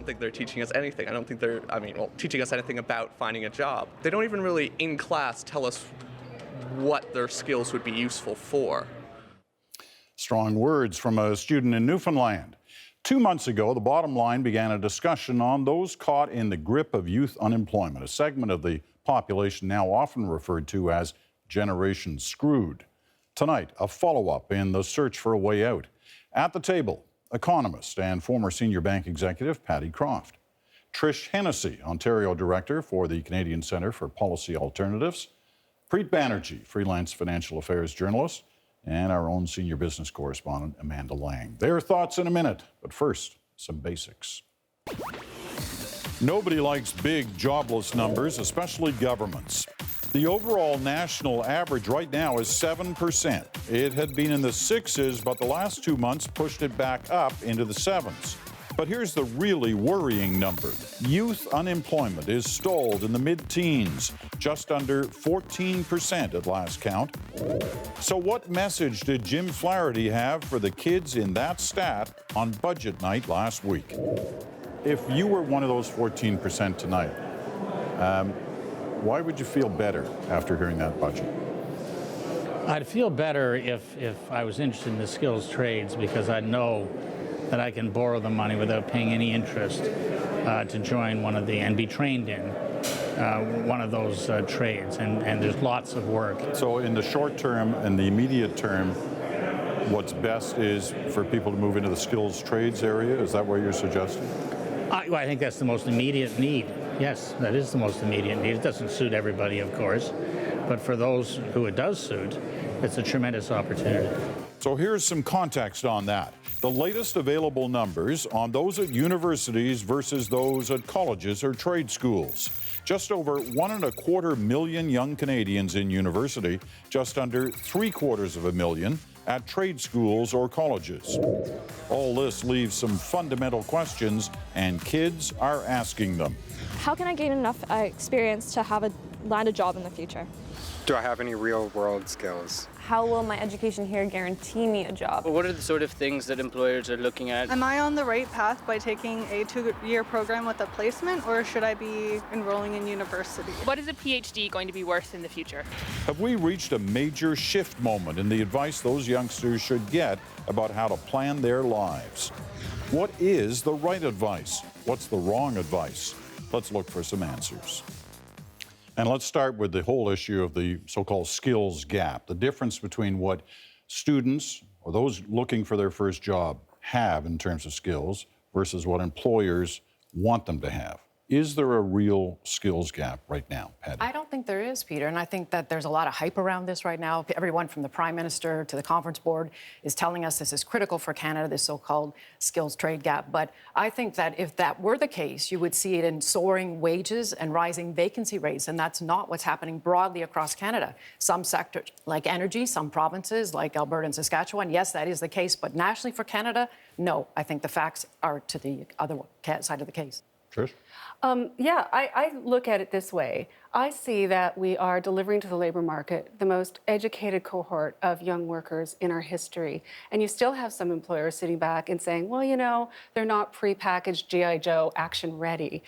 don't think they're teaching us anything. I don't think they're, teaching us anything about finding a job. They don't even really, in class, tell us what their skills would be useful for. Strong words from a student in Newfoundland. 2 months ago, The Bottom Line began a discussion on those caught in the grip of youth unemployment, a segment of the population now often referred to as Generation Screwed. Tonight, a follow-up in the search for a way out. At the table, economist and former senior bank executive Patty Croft. Trish Hennessy, Ontario Director for the Canadian Centre for Policy Alternatives. Preet Banerjee, freelance financial affairs journalist. And our own senior business correspondent, Amanda Lang. Their thoughts in a minute, but first, some basics. Nobody likes big jobless numbers, especially governments. The overall national average right now is 7%. It had been in the 6s, but the last 2 months pushed it back up into the 7s. But here's the really worrying number. Youth unemployment is stalled in the mid-teens, just under 14% at last count. So what message did Jim Flaherty have for the kids in that stat on budget night last week? If you were one of those 14% tonight, why would you feel better after hearing that budget? I'd feel better if I was interested in the skills trades, because I know that I can borrow the money without paying any interest to join one of the and be trained in one of those trades, and there's lots of work. So in the short term and the immediate term, what's best is for people to move into the skills trades area? Is that what you're suggesting? I think that's the most immediate need. Yes, that is the most immediate need. It doesn't suit everybody, of course, but for those who it does suit, it's a tremendous opportunity. So here's some context on that. The latest available numbers on those at universities versus those at colleges or trade schools. Just over 1.25 million young Canadians in university, just under 750,000 at trade schools or colleges. All this leaves some fundamental questions, and kids are asking them. How can I gain enough experience to land a job in the future? Do I have any real-world skills? How will my education here guarantee me a job? Well, what are the sort of things that employers are looking at? Am I on the right path by taking a 2-year program with a placement, or should I be enrolling in university? What is a PhD going to be worth in the future? Have we reached a major shift moment in the advice those youngsters should get about how to plan their lives? What is the right advice? What's the wrong advice? Let's look for some answers. And let's start with the whole issue of the so-called skills gap, the difference between what students or those looking for their first job have in terms of skills versus what employers want them to have. Is there a real skills gap right now, Patty? I don't think there is, Peter, and I think that there's a lot of hype around this right now. Everyone from the Prime Minister to the Conference Board is telling us this is critical for Canada, this so-called skills trade gap. But I think that if that were the case, you would see it in soaring wages and rising vacancy rates, and that's not what's happening broadly across Canada. Some sectors, like energy, some provinces, like Alberta and Saskatchewan, yes, that is the case, but nationally for Canada, no. I think the facts are to the other side of the case. Trish? I look at it this way. I see that we are delivering to the labor market the most educated cohort of young workers in our history. And you still have some employers sitting back and saying, well, you know, they're not prepackaged G.I. Joe action ready.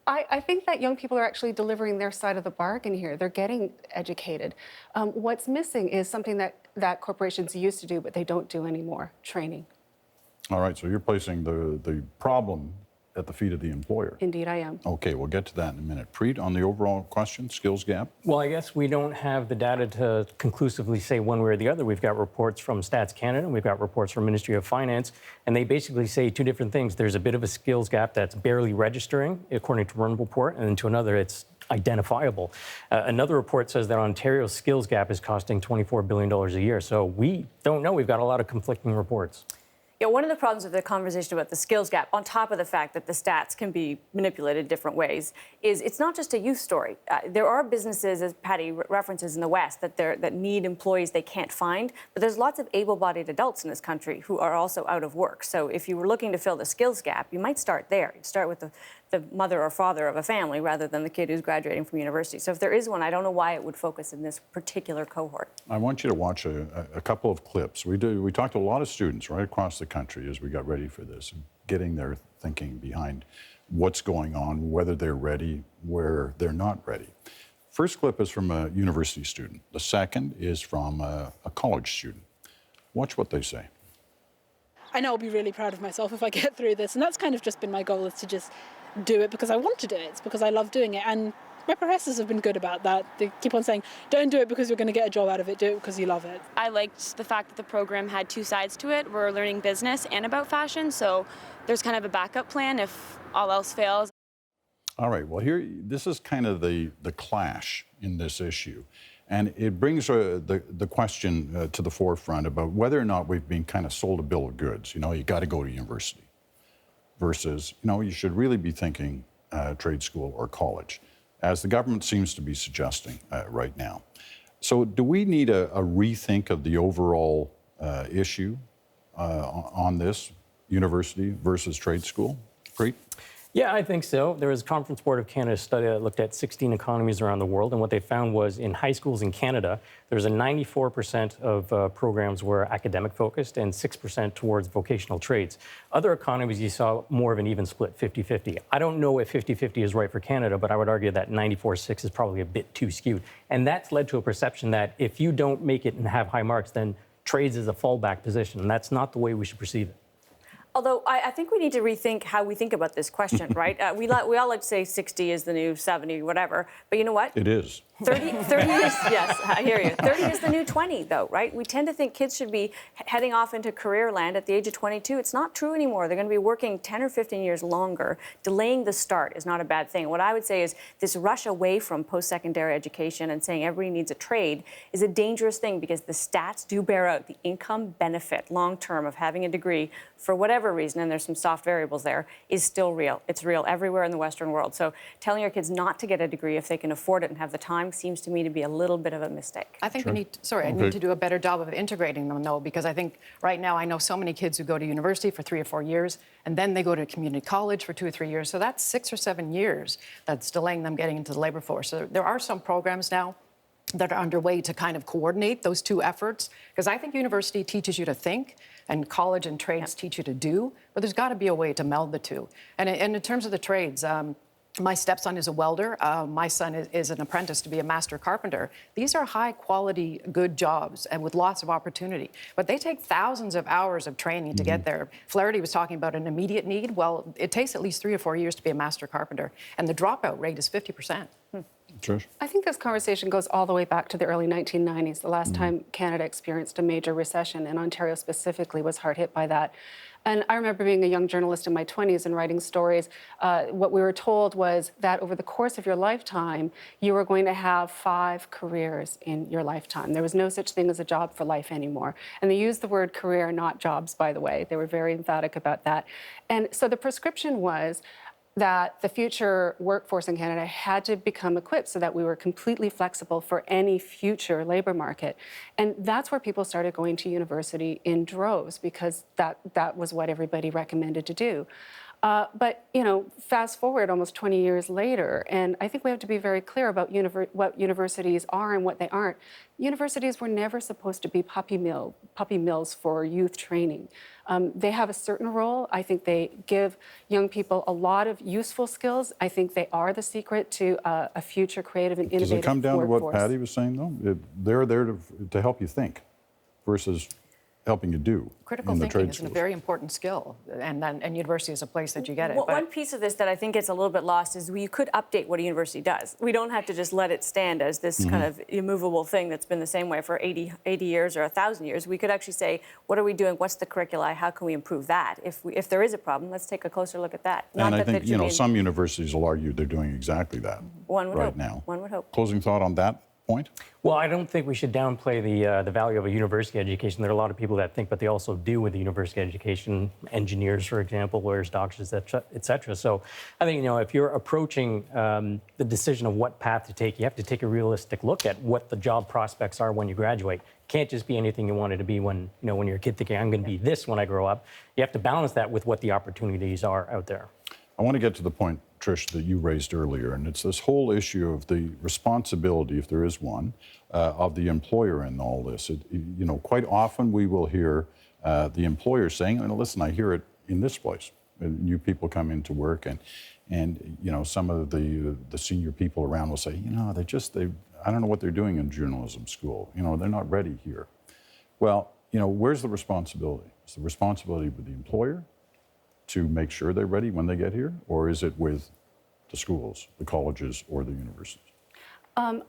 I think that young people are actually delivering their side of the bargain here. They're getting educated. What's missing is something that corporations used to do, but they don't do anymore, training. All right, so you're placing the problem at the feet of the employer. Indeed, I am. Okay, we'll get to that in a minute. Preet, on the overall question, skills gap? Well, I guess we don't have the data to conclusively say one way or the other. We've got reports from Stats Canada, we've got reports from Ministry of Finance, and they basically say two different things. There's a bit of a skills gap that's barely registering, according to one report, and then to another, it's identifiable. Another report says that Ontario's skills gap is costing $24 billion a year. So we don't know. We've got a lot of conflicting reports. Yeah, one of the problems with the conversation about the skills gap, on top of the fact that the stats can be manipulated different ways, is it's not just a youth story. There are businesses, as Patty references in the West, that need employees they can't find, but there's lots of able-bodied adults in this country who are also out of work. So if you were looking to fill the skills gap, you might start there. You'd start with the mother or father of a family rather than the kid who's graduating from university. So if there is one, I don't know why it would focus in this particular cohort. I want you to watch a couple of clips. We talked to a lot of students right across the country as we got ready for this. getting their thinking behind what's going on, whether they're ready, where they're not ready. First clip is from a university student. The second is from a college student. Watch what they say. I know I'll be really proud of myself if I get through this. And that's kind of just been my goal, is to just do it because I want to do it. It's because I love doing it. And my professors have been good about that. They keep on saying, don't do it because you're going to get a job out of it. Do it because you love it. I liked the fact that the program had two sides to it. We're learning business and about fashion. So there's kind of a backup plan if all else fails. All right, well, this is kind of the clash in this issue. And it brings the question to the forefront about whether or not we've been kind of sold a bill of goods. You know, you got to go to university versus, you know, you should really be thinking trade school or college, as the government seems to be suggesting right now. So do we need a rethink of the overall issue on this, university versus trade school? Preet? Yeah, I think so. There was a Conference Board of Canada study that looked at 16 economies around the world, and what they found was in high schools in Canada, there's a 94% of programs were academic focused and 6% towards vocational trades. Other economies, you saw more of an even split, 50-50. I don't know if 50-50 is right for Canada, but I would argue that 94-6 is probably a bit too skewed. And that's led to a perception that if you don't make it and have high marks, then trades is a fallback position, and that's not the way we should perceive it. Although I think we need to rethink how we think about this question, right? We all like to say 60 is the new 70, whatever. But you know what? It is. 30 is, yes, I hear you. 30 is the new 20, though, right? We tend to think kids should be heading off into career land at the age of 22. It's not true anymore. They're going to be working 10 or 15 years longer. Delaying the start is not a bad thing. What I would say is this rush away from post-secondary education and saying everybody needs a trade is a dangerous thing, because the stats do bear out the income benefit long-term of having a degree for whatever reason, and there's some soft variables there, is still real. It's real everywhere in the Western world. So telling your kids not to get a degree if they can afford it and have the time seems to me to be a little bit of a mistake. I think we need, I need to do a better job of integrating them, though, because I think right now I know so many kids who go to university for 3 or 4 years, and then they go to community college for 2 or 3 years. So that's 6 or 7 years that's delaying them getting into the labor force. So there are some programs now that are underway to kind of coordinate those two efforts, because I think university teaches you to think and college and trades teach you to do, but there's got to be a way to meld the two. And in terms of the trades, my stepson is a welder. My son is an apprentice to be a master carpenter. These are high quality, good jobs and with lots of opportunity. But they take thousands of hours of training to get there. Flaherty was talking about an immediate need. Well, it takes at least 3 or 4 years to be a master carpenter. And the dropout rate is 50%. Trish? I think this conversation goes all the way back to the early 1990s, the last time Canada experienced a major recession, and Ontario specifically was hard hit by that. And I remember being a young journalist in my 20s and writing stories. What we were told was that over the course of your lifetime, you were going to have 5 careers in your lifetime. There was no such thing as a job for life anymore. And they used the word career, not jobs, by the way. They were very emphatic about that. And so the prescription was that the future workforce in Canada had to become equipped so that we were completely flexible for any future labor market. And that's where people started going to university in droves, because that was what everybody recommended to do. But, you know, fast forward almost 20 years later, and I think we have to be very clear about what universities are and what they aren't. Universities were never supposed to be puppy mills for youth training. They have a certain role. I think they give young people a lot of useful skills. I think they are the secret to a future creative and innovative workforce. Does it come down to what Patty was saying, though? They're there to help you think versus helping you do. Critical thinking is a very important skill, and university is a place that you get it. Well, one piece of this that I think gets a little bit lost is you could update what a university does. We don't have to just let it stand as this kind of immovable thing that's been the same way for 80 years or 1,000 years. We could actually say, what are we doing? What's the curricula? How can we improve that? If there is a problem, let's take a closer look at that. And I think, you know, some universities will argue they're doing exactly that right now. One would hope. Closing thought on that point? Well, I don't think we should downplay the value of a university education. There are a lot of people that think, but they also do with the university education. Engineers, for example, lawyers, doctors, et cetera. So I think, you know, if you're approaching the decision of what path to take, you have to take a realistic look at what the job prospects are when you graduate. It can't just be anything you wanted to be when you're a kid thinking, I'm going to be this when I grow up. You have to balance that with what the opportunities are out there. I want to get to the point, Trish, that you raised earlier, and it's this whole issue of the responsibility, if there is one, of the employer in all this. You know, quite often we will hear the employer saying, listen, I hear it in this place. new people come into work, and you know, some of the senior people around will say, you know, I don't know what they're doing in journalism school. You know, they're not ready here. Well, you know, where's the responsibility? Is the responsibility with the employer to make sure they're ready when they get here, or is it with the schools, the colleges, or the universities?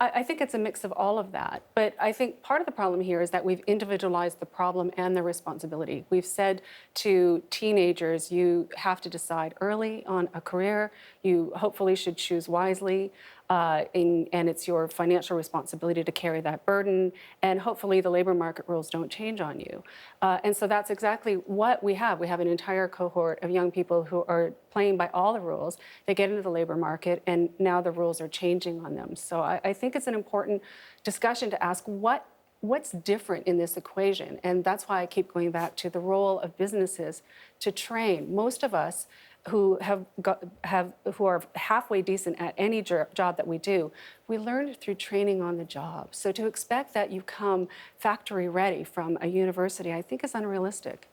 I think it's a mix of all of that. But I think part of the problem here is that we've individualized the problem and the responsibility. We've said to teenagers, you have to decide early on a career. You hopefully should choose wisely. And it's your financial responsibility to carry that burden. And hopefully the labor market rules don't change on you. And so that's exactly what we have. We have an entire cohort of young people who are playing by all the rules. They get into the labor market, and now the rules are changing on them. So I think it's an important discussion to ask what's different in this equation. And that's why I keep going back to the role of businesses to train. Most of us who who are halfway decent at any job that we do, we learned through training on the job. So to expect that you come factory ready from a university, I think is unrealistic.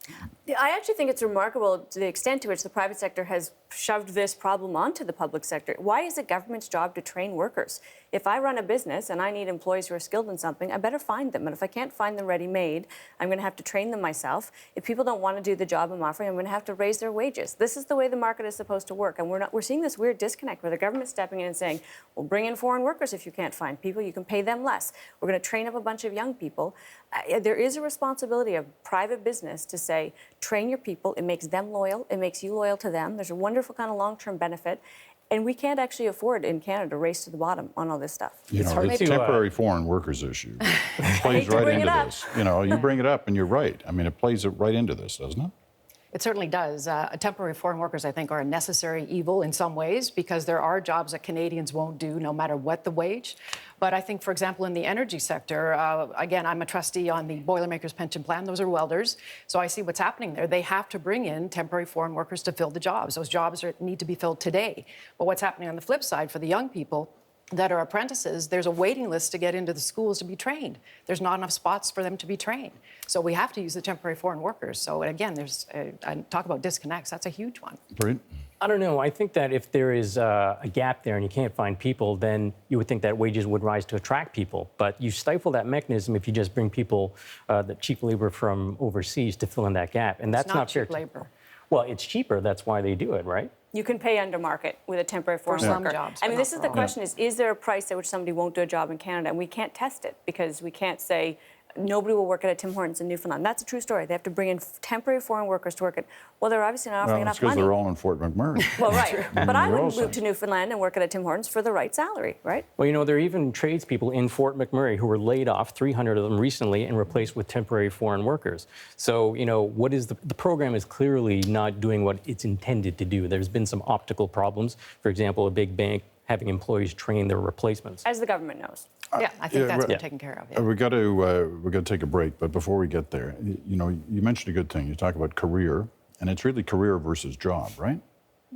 I actually think it's remarkable to the extent to which the private sector has shoved this problem onto the public sector. Why is it government's job to train workers? If I run a business and I need employees who are skilled in something, I better find them. And if I can't find them ready-made, I'm going to have to train them myself. If people don't want to do the job I'm offering, I'm going to have to raise their wages. This is the way the market is supposed to work. And we're seeing this weird disconnect where the government's stepping in and saying, well, bring in foreign workers if you can't find people. You can pay them less. We're going to train up a bunch of young people. There is a responsibility of private business to say, train your people. It makes them loyal. It makes you loyal to them. There's a wonderful kind of long-term benefit. And we can't actually afford in Canada to race to the bottom on all this stuff. You know, it's a temporary foreign workers issue. It plays right into this. You know, you bring it up and you're right. I mean, it plays it right into this, doesn't it? It certainly does. Temporary foreign workers, I think, are a necessary evil in some ways because there are jobs that Canadians won't do no matter what the wage. But I think, for example, in the energy sector, again, I'm a trustee on the Boilermakers Pension Plan. Those are welders. So I see what's happening there. They have to bring in temporary foreign workers to fill the jobs. Those jobs need to be filled today. But what's happening on the flip side for the young people that are apprentices, there's a waiting list to get into the schools to be trained. There's not enough spots for them to be trained. So we have to use the temporary foreign workers. So again, there's talk about disconnects. That's a huge one. Right. I don't know. I think that if there is a gap there and you can't find people, then you would think that wages would rise to attract people. But you stifle that mechanism if you just bring people, the cheap labor from overseas to fill in that gap. And that's not fair. Cheap labor. Well, it's cheaper. That's why they do it, right? You can pay under market with a temporary foreign worker. Some jobs, I mean, this is the question: is there a price at which somebody won't do a job in Canada? And we can't test it because we can't say nobody will work at a Tim Hortons in Newfoundland. That's a true story. They have to bring in temporary foreign workers to work at. Well, they're obviously not offering enough money. Because they're all in Fort McMurray. Well, right. But I would move to Newfoundland and work at a Tim Hortons for the right salary, right? Well, you know, there are even tradespeople in Fort McMurray who were laid off, 300 of them recently, and replaced with temporary foreign workers. So, you know, what is the program is clearly not doing what it's intended to do. There's been some optical problems. For example, a big bank having employees train their replacements. As the government knows. Yeah, I think that's been taken care of. Yeah. We got to take a break, but before we get there, you know, you mentioned a good thing. You talk about career, and it's really career versus job, right?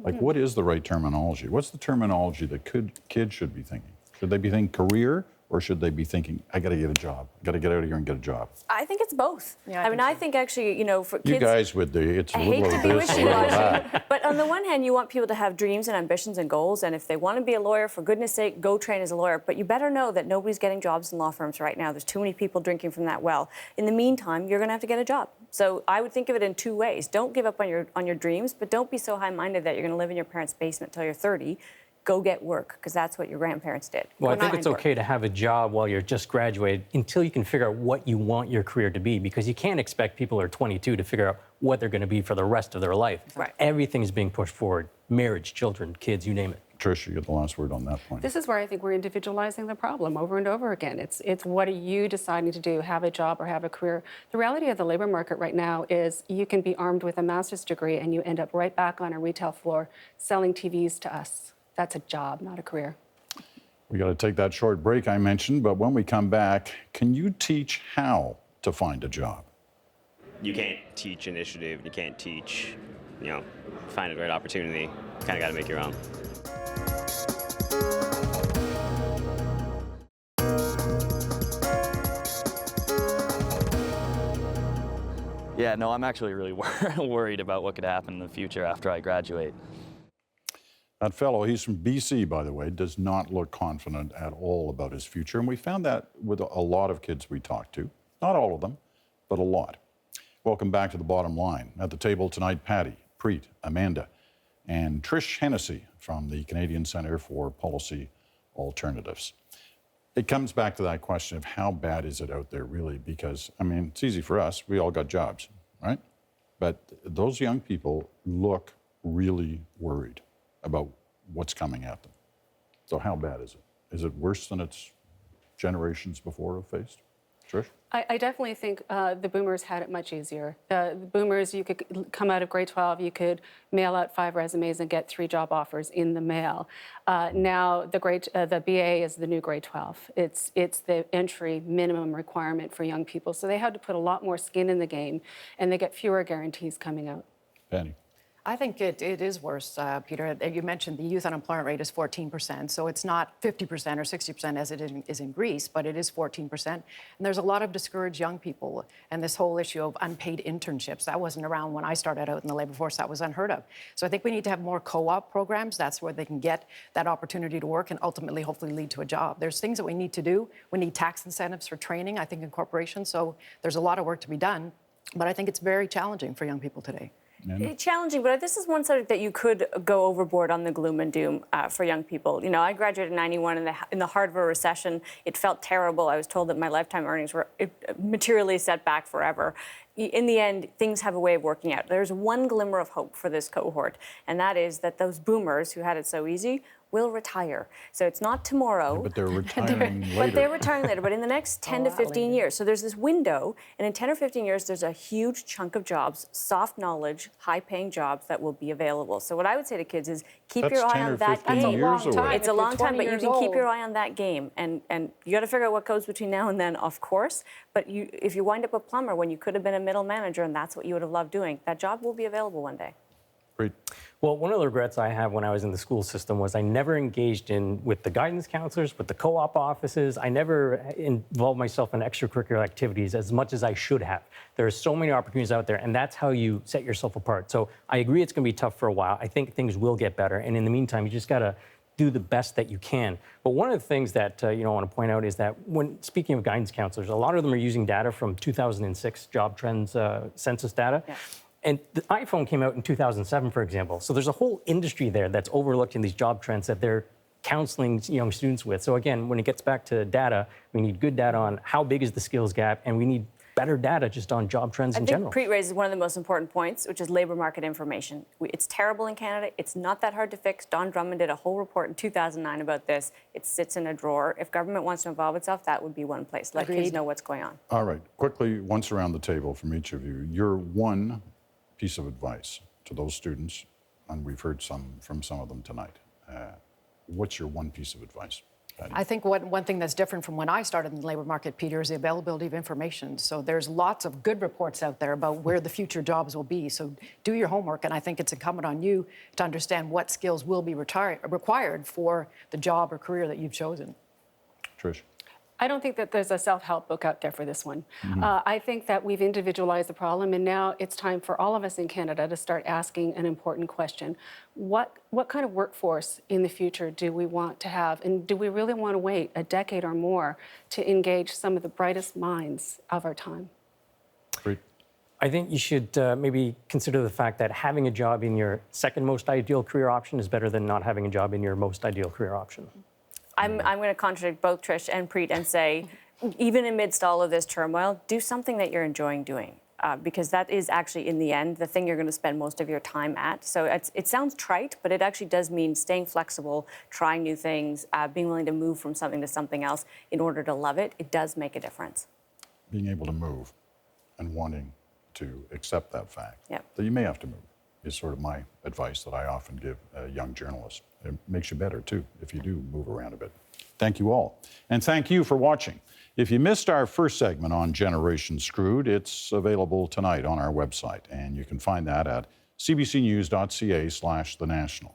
Like, what is the right terminology? What's the terminology that kids should be thinking? Should they be thinking career, or should they be thinking, I got to get a job, I got to get out of here and get a job? I think it's both. Yeah, I mean, I think actually, you know, for kids. You guys with the it's a I little hate of to be this, a little of wishy-washy, that. but on the one hand, you want people to have dreams and ambitions and goals, and if they want to be a lawyer, for goodness sake, go train as a lawyer. But you better know that nobody's getting jobs in law firms right now. There's too many people drinking from that well. In the meantime, you're going to have to get a job. So I would think of it in two ways. Don't give up on your dreams, but don't be so high-minded that you're going to live in your parents' basement till you're 30. Go get work, because that's what your grandparents did. Well, I think it's okay to have a job while you're just graduated until you can figure out what you want your career to be, because you can't expect people who are 22 to figure out what they're going to be for the rest of their life. Right. Everything's being pushed forward. Marriage, children, kids, you name it. Trish, you get the last word on that point. This is where I think we're individualizing the problem over and over again. It's what are you deciding to do, have a job or have a career? The reality of the labor market right now is you can be armed with a master's degree and you end up right back on a retail floor selling TVs to us. That's a job, not a career. We got to take that short break I mentioned, but when we come back, can you teach how to find a job? You can't teach initiative. You can't teach, you know, find a great opportunity. You kind of got to make your own. Yeah, no, I'm actually really worried about what could happen in the future after I graduate. That fellow, he's from BC, by the way, does not look confident at all about his future. And we found that with a lot of kids we talked to. Not all of them, but a lot. Welcome back to The Bottom Line. At the table tonight, Patty, Preet, Amanda, and Trish Hennessy from the Canadian Centre for Policy Alternatives. It comes back to that question of how bad is it out there, really? Because, I mean, it's easy for us. We all got jobs, right? But those young people look really worried about what's coming at them. So how bad is it? Is it worse than its generations before have faced? Trish? I definitely think the boomers had it much easier. The boomers, you could come out of grade 12, you could mail out 5 resumes and get 3 job offers in the mail. Now the BA is the new grade 12. It's the entry minimum requirement for young people. So they had to put a lot more skin in the game, and they get fewer guarantees coming out. Penny. I think it is worse, Peter. You mentioned the youth unemployment rate is 14%, so it's not 50% or 60% as it is in Greece, but it is 14%. And there's a lot of discouraged young people, and this whole issue of unpaid internships, that wasn't around when I started out in the labor force. That was unheard of. So I think we need to have more co-op programs. That's where they can get that opportunity to work and ultimately, hopefully, lead to a job. There's things that we need to do. We need tax incentives for training, I think, in corporations. So there's a lot of work to be done, but I think it's very challenging for young people today. Challenging, but this is one subject that you could go overboard on the gloom and doom for young people. You know, I graduated in '91 in the heart of a recession. It felt terrible. I was told that my lifetime earnings were materially set back forever. In the end, things have a way of working out. There's one glimmer of hope for this cohort, and that is that those boomers who had it so easy will retire. So it's not tomorrow. But they're retiring later. But they're retiring later, but in the next 10 to 15 years. So there's this window, and in 10 or 15 years, there's a huge chunk of jobs, soft knowledge, high-paying jobs that will be available. So what I would say to kids is keep your eye on that game. It's a long time, but you can keep your eye on that game. And you got to figure out what goes between now and then, of course. But if you wind up a plumber when you could have been a middle manager and that's what you would have loved doing, that job will be available one day. Great. Well, one of the regrets I have when I was in the school system was I never engaged with the guidance counselors, with the co-op offices. I never involved myself in extracurricular activities as much as I should have. There are so many opportunities out there, and that's how you set yourself apart. So I agree it's going to be tough for a while. I think things will get better, and in the meantime, you just got to do the best that you can. But one of the things that I want to point out is that when speaking of guidance counselors, a lot of them are using data from 2006 job trends census data. Yeah. And the iPhone came out in 2007, for example. So there's a whole industry there that's overlooked in these job trends that they're counseling young students with. So again, when it gets back to data, we need good data on how big is the skills gap, and we need better data just on job trends in general. I think Preet raises one of the most important points, which is labor market information. It's terrible in Canada. It's not that hard to fix. Don Drummond did a whole report in 2009 about this. It sits in a drawer. If government wants to involve itself, that would be one place. Let kids know what's going on. All right. Quickly, once around the table from each of you, your one piece of advice to those students, and we've heard from some of them tonight. What's your one piece of advice? Patty? I think one thing that's different from when I started in the labor market, Peter, is the availability of information. So there's lots of good reports out there about where the future jobs will be. So do your homework, and I think it's incumbent on you to understand what skills will be required for the job or career that you've chosen. Trish? I don't think that there's a self-help book out there for this one. I think that we've individualized the problem, and now it's time for all of us in Canada to start asking an important question. What kind of workforce in the future do we want to have, and do we really want to wait a decade or more to engage some of the brightest minds of our time? Great. I think you should maybe consider the fact that having a job in your second most ideal career option is better than not having a job in your most ideal career option. I'm going to contradict both Trish and Preet and say, even amidst all of this turmoil, do something that you're enjoying doing. Because that is actually, in the end, the thing you're going to spend most of your time at. So it sounds trite, but it actually does mean staying flexible, trying new things, being willing to move from something to something else in order to love it. It does make a difference. Being able to move and wanting to accept that fact that you may have to move is sort of my advice that I often give young journalists. It makes you better, too, if you do move around a bit. Thank you all. And thank you for watching. If you missed our first segment on Generation Screwed, it's available tonight on our website, and you can find that at cbcnews.ca/thenational.